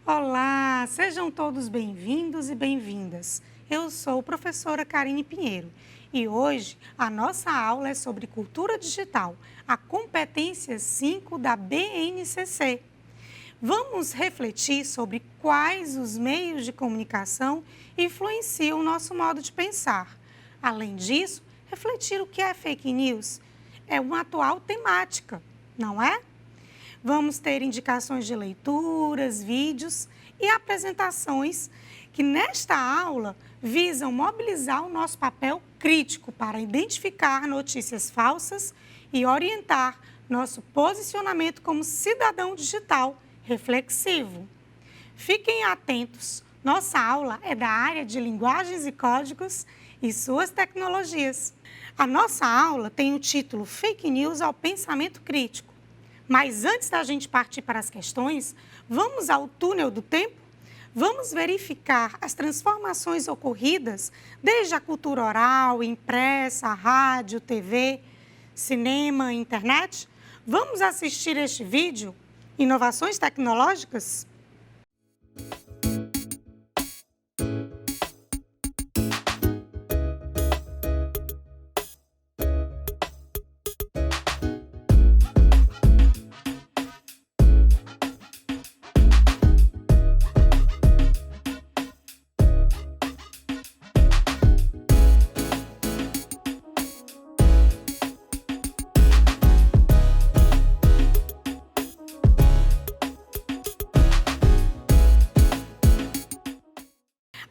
Olá, sejam todos bem-vindos e bem-vindas. Eu sou a professora Karine Pinheiro e hoje a nossa aula é sobre cultura digital, a competência 5 da BNCC. Vamos refletir sobre quais os meios de comunicação influenciam o nosso modo de pensar. Além disso, refletir o que é fake news é uma atual temática, não é? Vamos ter indicações de leituras, vídeos e apresentações que nesta aula visam mobilizar o nosso papel crítico para identificar notícias falsas e orientar nosso posicionamento como cidadão digital reflexivo. Fiquem atentos, nossa aula é da área de linguagens e códigos e suas tecnologias. A nossa aula tem o título Fake News ao Pensamento Crítico. Mas antes da gente partir para as questões, vamos ao túnel do tempo? Vamos verificar as transformações ocorridas desde a cultura oral, impressa, rádio, TV, cinema, internet? Vamos assistir este vídeo? Inovações tecnológicas?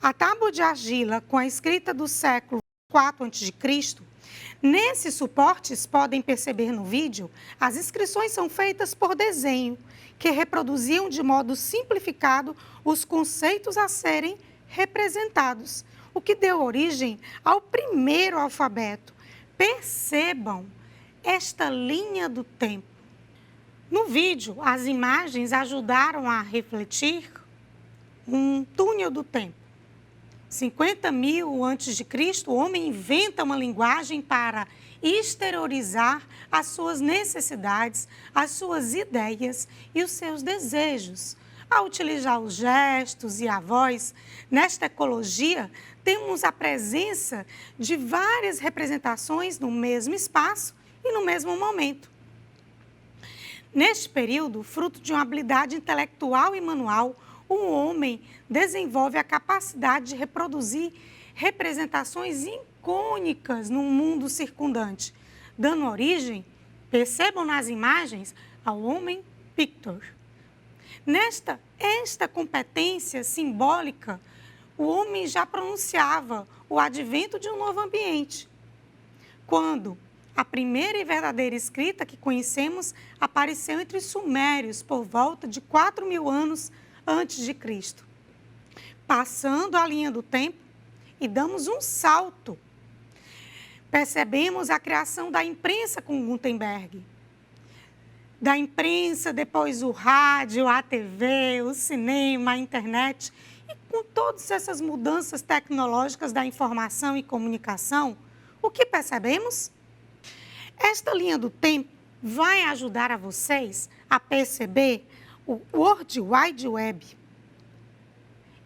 A tábua de argila com a escrita do século IV a.C., nesses suportes, podem perceber no vídeo, as inscrições são feitas por desenho, que reproduziam de modo simplificado os conceitos a serem representados, o que deu origem ao primeiro alfabeto. Percebam esta linha do tempo. No vídeo, as imagens ajudaram a refletir um túnel do tempo. 50.000 a.C., o homem inventa uma linguagem para exteriorizar as suas necessidades, as suas ideias e os seus desejos. Ao utilizar os gestos e a voz, nesta ecologia, temos a presença de várias representações no mesmo espaço e no mesmo momento. Neste período, fruto de uma habilidade intelectual e manual, o homem desenvolve a capacidade de reproduzir representações icônicas no mundo circundante, dando origem, percebam nas imagens, ao homem pictor. Esta competência simbólica, o homem já pronunciava o advento de um novo ambiente, quando a primeira e verdadeira escrita que conhecemos apareceu entre os sumérios por volta de 4.000 anos antes de Cristo. Passando a linha do tempo e damos um salto. Percebemos a criação da imprensa com Gutenberg. Da imprensa, depois o rádio, a TV, o cinema, a internet. E com todas essas mudanças tecnológicas da informação e comunicação, o que percebemos? Esta linha do tempo vai ajudar a vocês a perceber o World Wide Web.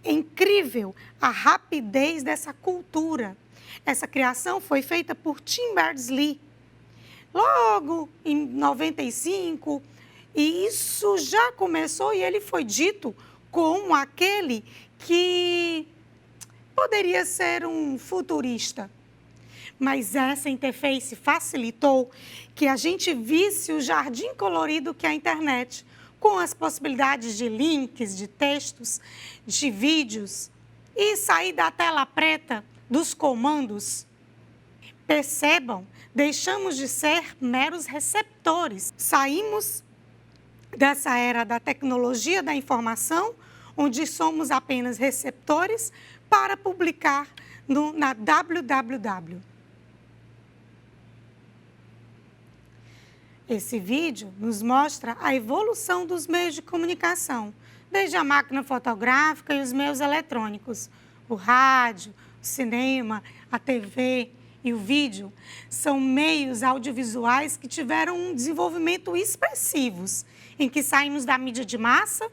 É incrível a rapidez dessa cultura. Essa criação foi feita por Tim Berners-Lee, logo em 95, e isso já começou e ele foi dito como aquele que poderia ser um futurista. Mas essa interface facilitou que a gente visse o jardim colorido que é a internet, com as possibilidades de links, de textos, de vídeos e sair da tela preta dos comandos. Percebam, deixamos de ser meros receptores. Saímos dessa era da tecnologia da informação, onde somos apenas receptores, para publicar na www. Esse vídeo nos mostra a evolução dos meios de comunicação, desde a máquina fotográfica e os meios eletrônicos. O rádio, o cinema, a TV e o vídeo são meios audiovisuais que tiveram um desenvolvimento expressivos, em que saímos da mídia de massa,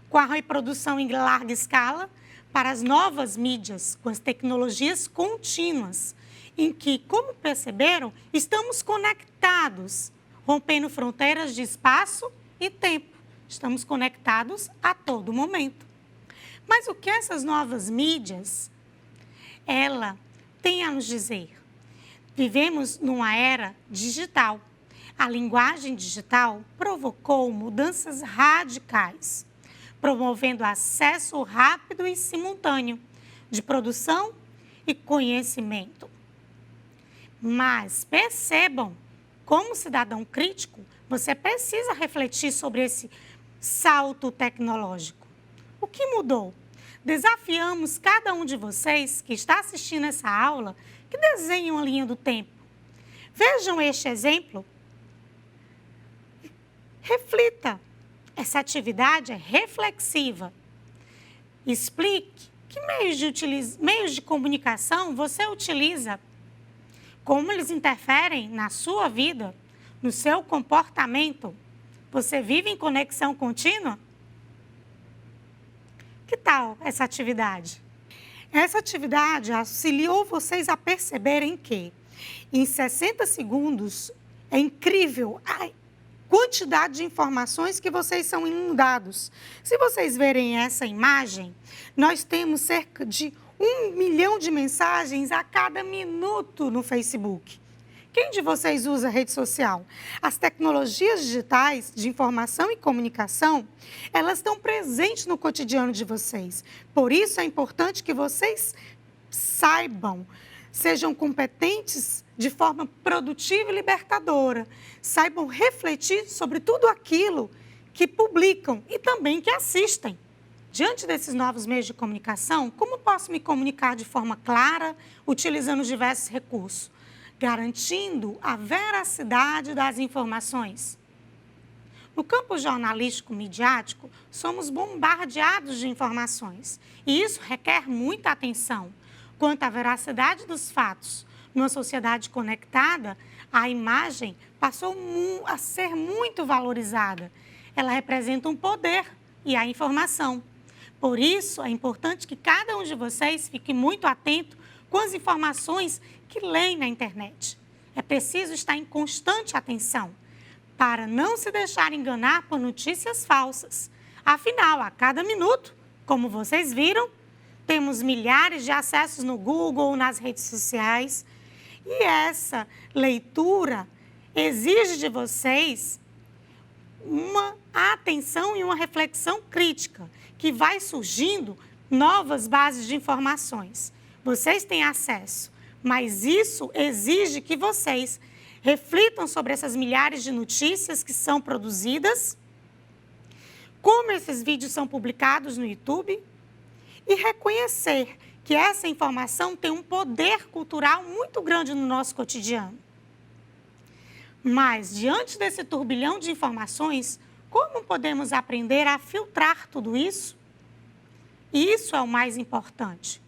com a reprodução em larga escala, para as novas mídias, com as tecnologias contínuas, em que, como perceberam, estamos conectados, rompendo fronteiras de espaço e tempo. Estamos conectados a todo momento. Mas o que essas novas mídias, ela tem a nos dizer? Vivemos numa era digital. A linguagem digital provocou mudanças radicais, promovendo acesso rápido e simultâneo de produção e conhecimento. Mas percebam, como cidadão crítico, você precisa refletir sobre esse salto tecnológico. O que mudou? Desafiamos cada um de vocês que está assistindo essa aula que desenhe uma linha do tempo. Vejam este exemplo. Reflita. Essa atividade é reflexiva. Explique que meios de comunicação você utiliza, como eles interferem na sua vida, no seu comportamento. Você vive em conexão contínua? Que tal essa atividade? Essa atividade auxiliou vocês a perceberem que, em 60 segundos, é incrível a quantidade de informações que vocês são inundados. Se vocês verem essa imagem, nós temos cerca de 1 milhão de mensagens a cada minuto no Facebook. Quem de vocês usa rede social? As tecnologias digitais de informação e comunicação, elas estão presentes no cotidiano de vocês. Por isso é importante que vocês saibam, sejam competentes de forma produtiva e libertadora, saibam refletir sobre tudo aquilo que publicam e também que assistem. Diante desses novos meios de comunicação, como posso me comunicar de forma clara, utilizando diversos recursos, garantindo a veracidade das informações? No campo jornalístico midiático, somos bombardeados de informações e isso requer muita atenção. Quanto à veracidade dos fatos, numa sociedade conectada, a imagem passou a ser muito valorizada. Ela representa um poder e a informação. Por isso, é importante que cada um de vocês fique muito atento com as informações que leem na internet. É preciso estar em constante atenção para não se deixar enganar por notícias falsas. Afinal, a cada minuto, como vocês viram, temos milhares de acessos no Google, nas redes sociais. E essa leitura exige de vocês uma atenção e uma reflexão crítica, que vai surgindo novas bases de informações. Vocês têm acesso, mas isso exige que vocês reflitam sobre essas milhares de notícias que são produzidas, como esses vídeos são publicados no YouTube, e reconhecer que essa informação tem um poder cultural muito grande no nosso cotidiano. Mas, diante desse turbilhão de informações, como podemos aprender a filtrar tudo isso? Isso é o mais importante.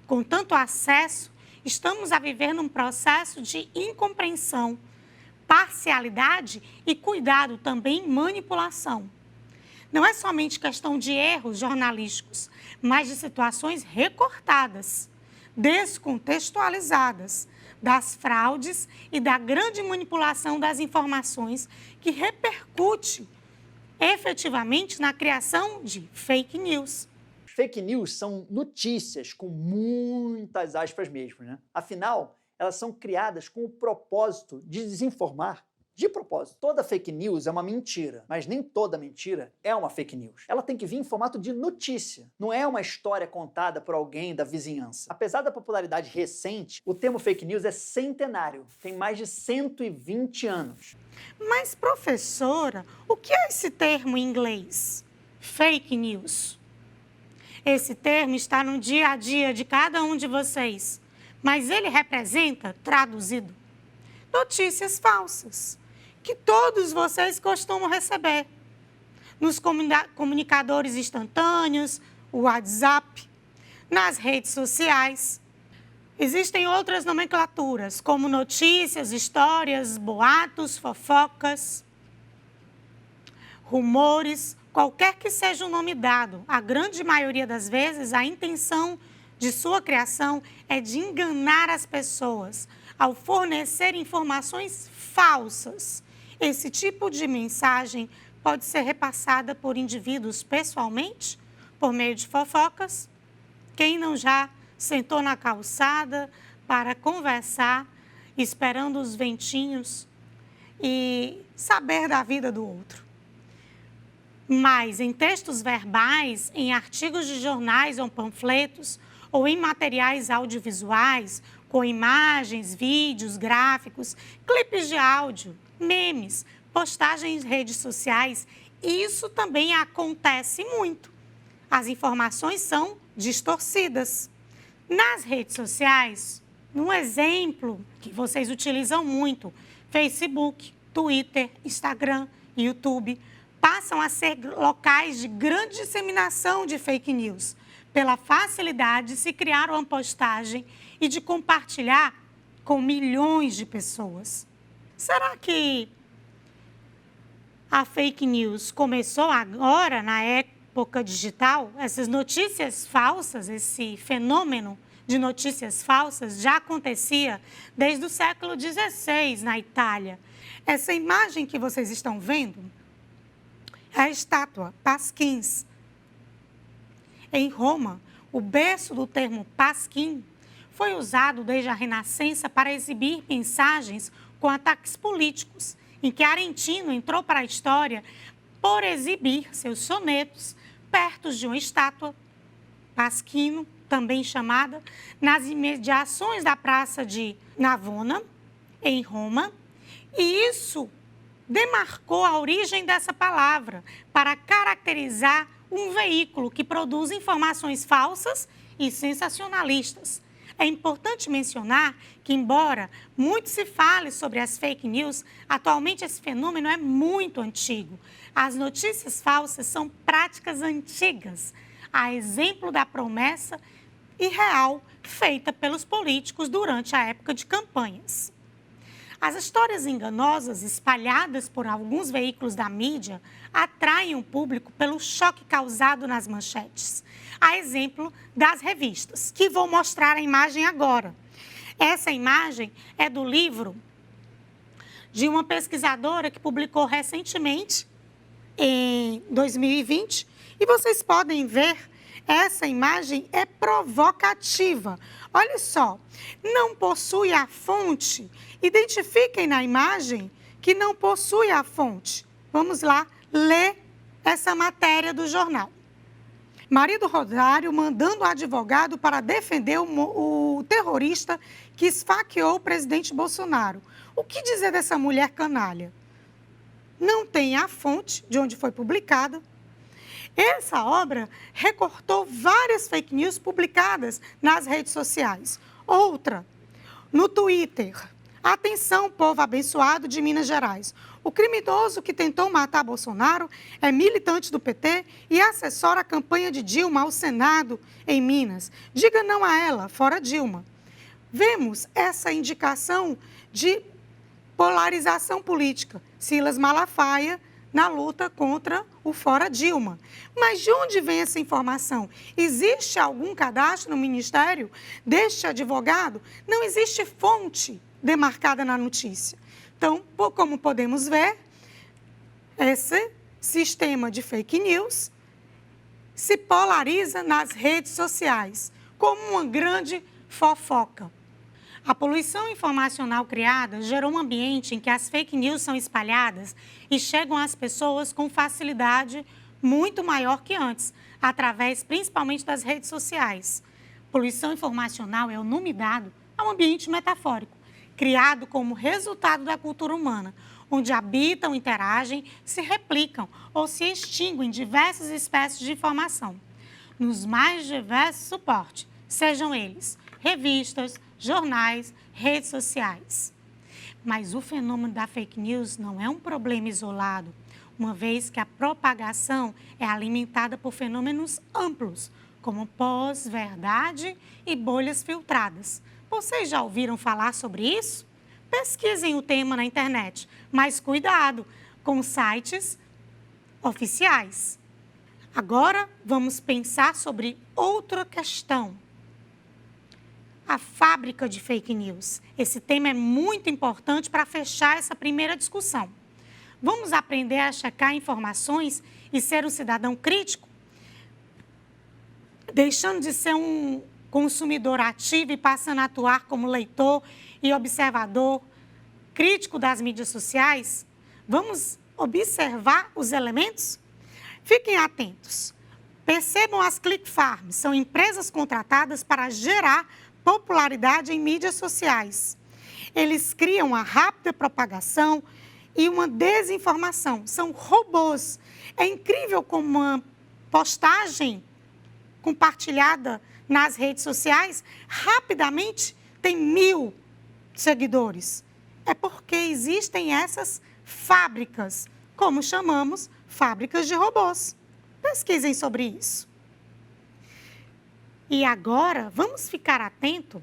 Com tanto acesso, estamos a viver num processo de incompreensão, parcialidade e, cuidado, também manipulação. Não é somente questão de erros jornalísticos, mas de situações recortadas, descontextualizadas, das fraudes e da grande manipulação das informações que repercute efetivamente na criação de fake news. Fake news são notícias com muitas aspas mesmo, né? Afinal, elas são criadas com o propósito de desinformar. De propósito, toda fake news é uma mentira, mas nem toda mentira é uma fake news. Ela tem que vir em formato de notícia, não é uma história contada por alguém da vizinhança. Apesar da popularidade recente, o termo fake news é centenário, tem mais de 120 anos. Mas, professora, o que é esse termo em inglês? Fake news. Esse termo está no dia a dia de cada um de vocês, mas ele representa, traduzido, notícias falsas, que todos vocês costumam receber nos comunicadores instantâneos, o WhatsApp, nas redes sociais. Existem outras nomenclaturas, como notícias, histórias, boatos, fofocas, rumores, Qualquer que seja o nome dado, a grande maioria das vezes, a intenção de sua criação é de enganar as pessoas ao fornecer informações falsas. Esse tipo de mensagem pode ser repassada por indivíduos pessoalmente, por meio de fofocas. Quem não já sentou na calçada para conversar, esperando os ventinhos e saber da vida do outro? Mas em textos verbais, em artigos de jornais ou panfletos, ou em materiais audiovisuais, com imagens, vídeos, gráficos, clipes de áudio, memes, postagens em redes sociais, isso também acontece muito. As informações são distorcidas. Nas redes sociais, um exemplo que vocês utilizam muito, Facebook, Twitter, Instagram, YouTube, passam a ser locais de grande disseminação de fake news, pela facilidade de se criar uma postagem e de compartilhar com milhões de pessoas. Será que a fake news começou agora, na época digital? Essas notícias falsas, esse fenômeno de notícias falsas já acontecia desde o século XVI na Itália. Essa imagem que vocês estão vendo é a estátua Pasquins. Em Roma, o berço do termo pasquim foi usado desde a Renascença para exibir mensagens com ataques políticos, em que Arentino entrou para a história por exibir seus sonetos perto de uma estátua, Pasquino, também chamada, nas imediações da Praça de Navona, em Roma, e isso demarcou a origem dessa palavra para caracterizar um veículo que produz informações falsas e sensacionalistas. É importante mencionar que, embora muito se fale sobre as fake news, atualmente esse fenômeno é muito antigo. As notícias falsas são práticas antigas, a exemplo da promessa irreal feita pelos políticos durante a época de campanhas. As histórias enganosas espalhadas por alguns veículos da mídia atraem o público pelo choque causado nas manchetes, a exemplo das revistas, que vou mostrar a imagem agora. Essa imagem é do livro de uma pesquisadora que publicou recentemente, em 2020, e vocês podem ver, essa imagem é provocativa. Olha só, não possui a fonte. Identifiquem na imagem que não possui a fonte. Vamos lá ler essa matéria do jornal. Marido Rosário mandando o advogado para defender o terrorista que esfaqueou o presidente Bolsonaro. O que dizer dessa mulher canalha? Não tem a fonte de onde foi publicada. Essa obra recortou várias fake news publicadas nas redes sociais. Outra, no Twitter. Atenção, povo abençoado de Minas Gerais. O criminoso que tentou matar Bolsonaro é militante do PT e assessora a campanha de Dilma ao Senado em Minas. Diga não a ela, fora Dilma. Vemos essa indicação de polarização política. Silas Malafaia na luta contra o fora Dilma. Mas de onde vem essa informação? Existe algum cadastro no Ministério deste advogado? Não existe fonte demarcada na notícia. Então, como podemos ver, esse sistema de fake news se polariza nas redes sociais, como uma grande fofoca. A poluição informacional criada gerou um ambiente em que as fake news são espalhadas e chegam às pessoas com facilidade muito maior que antes, através principalmente das redes sociais. Poluição informacional é o nome dado a um ambiente metafórico, criado como resultado da cultura humana, onde habitam, interagem, se replicam ou se extinguem diversas espécies de informação, nos mais diversos suportes, sejam eles revistas, jornais, redes sociais. Mas o fenômeno da fake news não é um problema isolado, uma vez que a propagação é alimentada por fenômenos amplos, como pós-verdade e bolhas filtradas. Vocês já ouviram falar sobre isso? Pesquisem o tema na internet, mas cuidado com sites oficiais. Agora, vamos pensar sobre outra questão. A fábrica de fake news. Esse tema é muito importante para fechar essa primeira discussão. Vamos aprender a checar informações e ser um cidadão crítico? Deixando de ser um consumidor ativo e passando a atuar como leitor e observador crítico das mídias sociais? Vamos observar os elementos? Fiquem atentos. Percebam as click farms, são empresas contratadas para gerar popularidade em mídias sociais. Eles criam a rápida propagação e uma desinformação. São robôs. É incrível como uma postagem compartilhada nas redes sociais rapidamente tem 1000 seguidores. É porque existem essas fábricas, como chamamos, fábricas de robôs. Pesquisem sobre isso. E agora, vamos ficar atento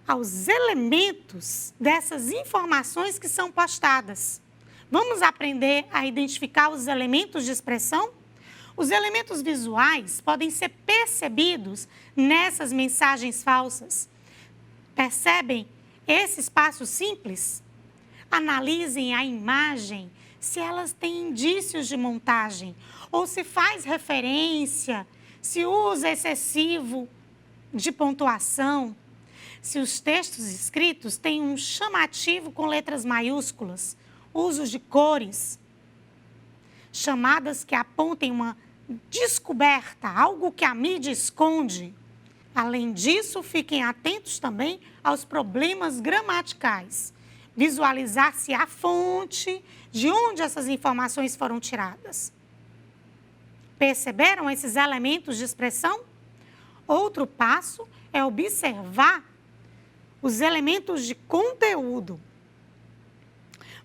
aos elementos dessas informações que são postadas. Vamos aprender a identificar os elementos de expressão? Os elementos visuais podem ser percebidos nessas mensagens falsas. Percebem esses passos simples? Analisem a imagem, se elas têm indícios de montagem, ou se faz referência, se usa excessivo de pontuação, se os textos escritos têm um chamativo com letras maiúsculas, usos de cores, chamadas que apontem uma descoberta, algo que a mídia esconde. Além disso, fiquem atentos também aos problemas gramaticais. Visualizar se há fonte, de onde essas informações foram tiradas. Perceberam esses elementos de expressão? Outro passo é observar os elementos de conteúdo.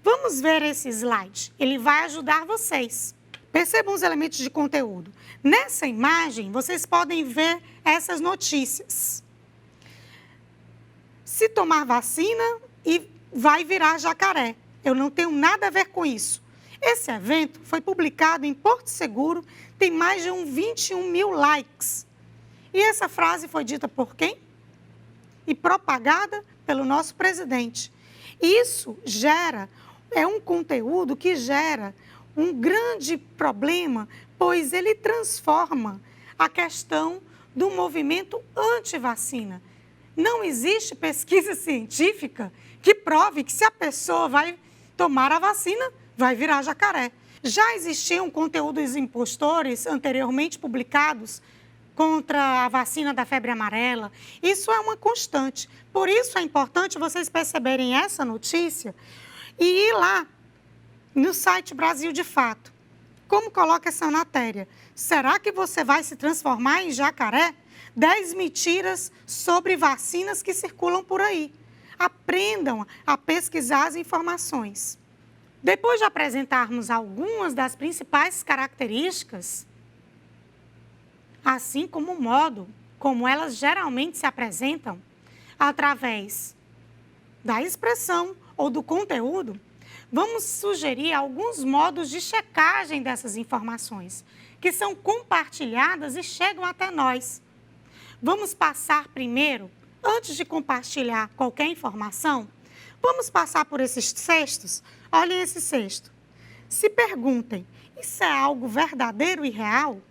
Vamos ver esse slide, ele vai ajudar vocês. Percebam os elementos de conteúdo. Nessa imagem, vocês podem ver essas notícias. Se tomar vacina e vai virar jacaré. Eu não tenho nada a ver com isso. Esse evento foi publicado em Porto Seguro, tem mais de 21.000 likes. E essa frase foi dita por quem? E propagada pelo nosso presidente. Isso é um conteúdo que gera um grande problema, pois ele transforma a questão do movimento anti-vacina. Não existe pesquisa científica que prove que se a pessoa vai tomar a vacina, vai virar jacaré. Já existiam conteúdos impostores anteriormente publicados contra a vacina da febre amarela. Isso é uma constante. Por isso é importante vocês perceberem essa notícia e ir lá no site Brasil de Fato. Como coloca essa matéria? Será que você vai se transformar em jacaré? 10 mentiras sobre vacinas que circulam por aí. Aprendam a pesquisar as informações. Depois de apresentarmos algumas das principais características, assim como o modo como elas geralmente se apresentam, através da expressão ou do conteúdo, vamos sugerir alguns modos de checagem dessas informações, que são compartilhadas e chegam até nós. Vamos passar primeiro, antes de compartilhar qualquer informação, vamos passar por esses cestos. Olhem esse cesto. Se perguntem, isso é algo verdadeiro e real?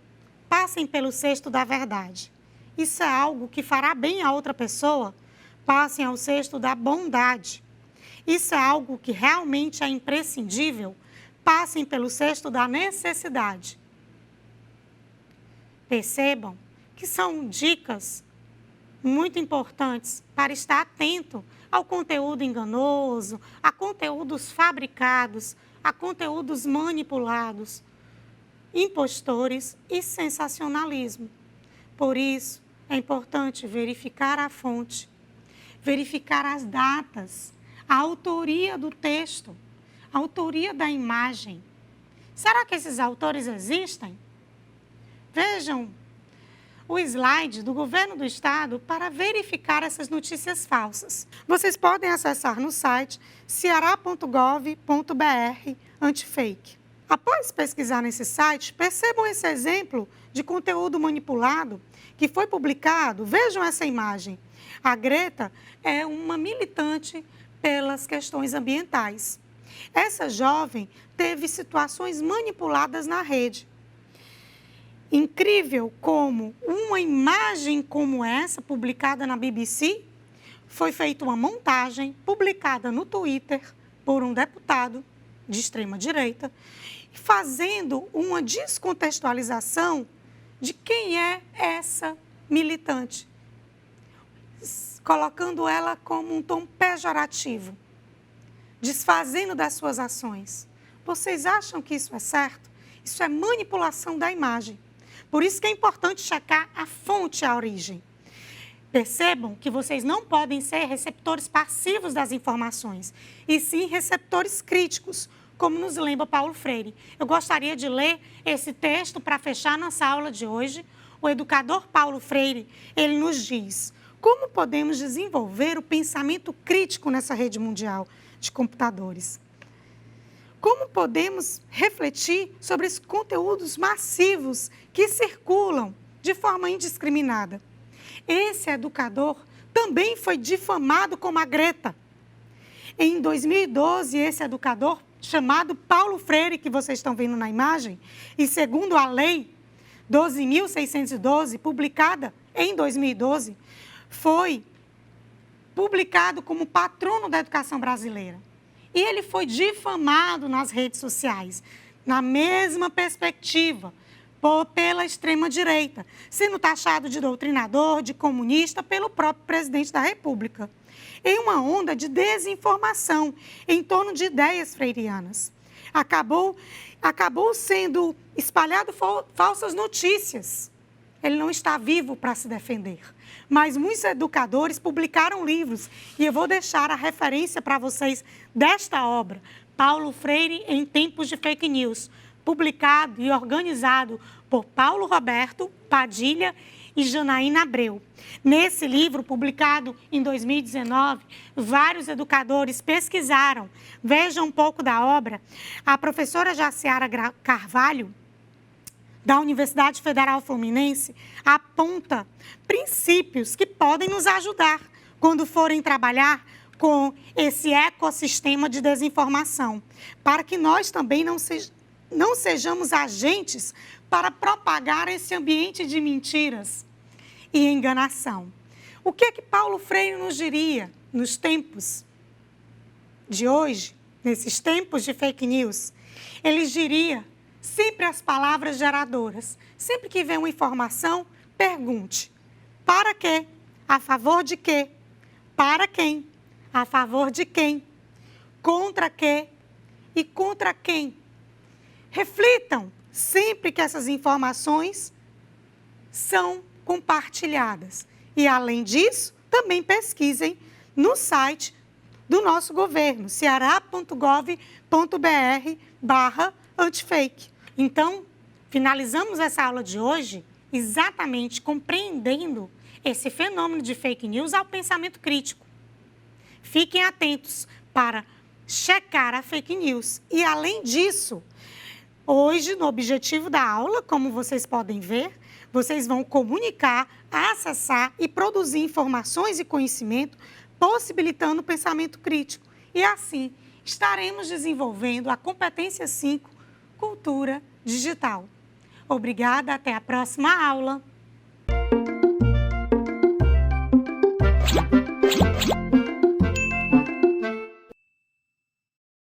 Passem pelo cesto da verdade. Isso é algo que fará bem a outra pessoa? Passem ao cesto da bondade. Isso é algo que realmente é imprescindível? Passem pelo cesto da necessidade. Percebam que são dicas muito importantes para estar atento ao conteúdo enganoso, a conteúdos fabricados, a conteúdos manipulados, impostores e sensacionalismo. Por isso, é importante verificar a fonte, verificar as datas, a autoria do texto, a autoria da imagem. Será que esses autores existem? Vejam o slide do governo do estado para verificar essas notícias falsas. Vocês podem acessar no site ceará.gov.br antifake. Após pesquisar nesse site, percebam esse exemplo de conteúdo manipulado que foi publicado. Vejam essa imagem. A Greta é uma militante pelas questões ambientais. Essa jovem teve situações manipuladas na rede. Incrível como uma imagem como essa, publicada na BBC, foi feita uma montagem, publicada no Twitter por um deputado de extrema-direita, fazendo uma descontextualização de quem é essa militante, colocando ela como um tom pejorativo, desfazendo das suas ações. Vocês acham que isso é certo? Isso é manipulação da imagem. Por isso que é importante checar a fonte, a origem. Percebam que vocês não podem ser receptores passivos das informações, e sim receptores críticos, como nos lembra Paulo Freire. Eu gostaria de ler esse texto para fechar nossa aula de hoje. O educador Paulo Freire, ele nos diz: como podemos desenvolver o pensamento crítico nessa rede mundial de computadores? Como podemos refletir sobre esses conteúdos massivos que circulam de forma indiscriminada? Esse educador também foi difamado como a Greta. Em 2012, esse educador, chamado Paulo Freire, que vocês estão vendo na imagem, e segundo a Lei 12.612, publicada em 2012, foi publicado como patrono da educação brasileira. E ele foi difamado nas redes sociais, na mesma perspectiva, pela extrema-direita, sendo taxado de doutrinador, de comunista, pelo próprio presidente da República, em uma onda de desinformação em torno de ideias freirianas. Acabou sendo espalhado falsas notícias. Ele não está vivo para se defender. Mas muitos educadores publicaram livros, e eu vou deixar a referência para vocês desta obra, Paulo Freire em Tempos de Fake News, publicado e organizado por Paulo Roberto Padilha e Janaína Abreu. Nesse livro, publicado em 2019, vários educadores pesquisaram. Vejam um pouco da obra. A professora Jaciara Carvalho, da Universidade Federal Fluminense, aponta princípios que podem nos ajudar quando forem trabalhar com esse ecossistema de desinformação, para que nós também não sejamos agentes para propagar esse ambiente de mentiras e enganação. O que é que Paulo Freire nos diria nos tempos de hoje, nesses tempos de fake news? Ele diria sempre as palavras geradoras. Sempre que vem uma informação, pergunte: para quê? A favor de quê? Para quem? A favor de quem? Contra quê? E contra quem? Reflitam sempre que essas informações são compartilhadas. E, além disso, também pesquisem no site do nosso governo, ceara.gov.br/antifake. Então, finalizamos essa aula de hoje exatamente compreendendo esse fenômeno de fake news ao pensamento crítico. Fiquem atentos para checar a fake news. E, além disso, hoje, no objetivo da aula, como vocês podem ver, vocês vão comunicar, acessar e produzir informações e conhecimento, possibilitando o pensamento crítico. E, assim, estaremos desenvolvendo a competência 5, cultura digital. Obrigada, até a próxima aula.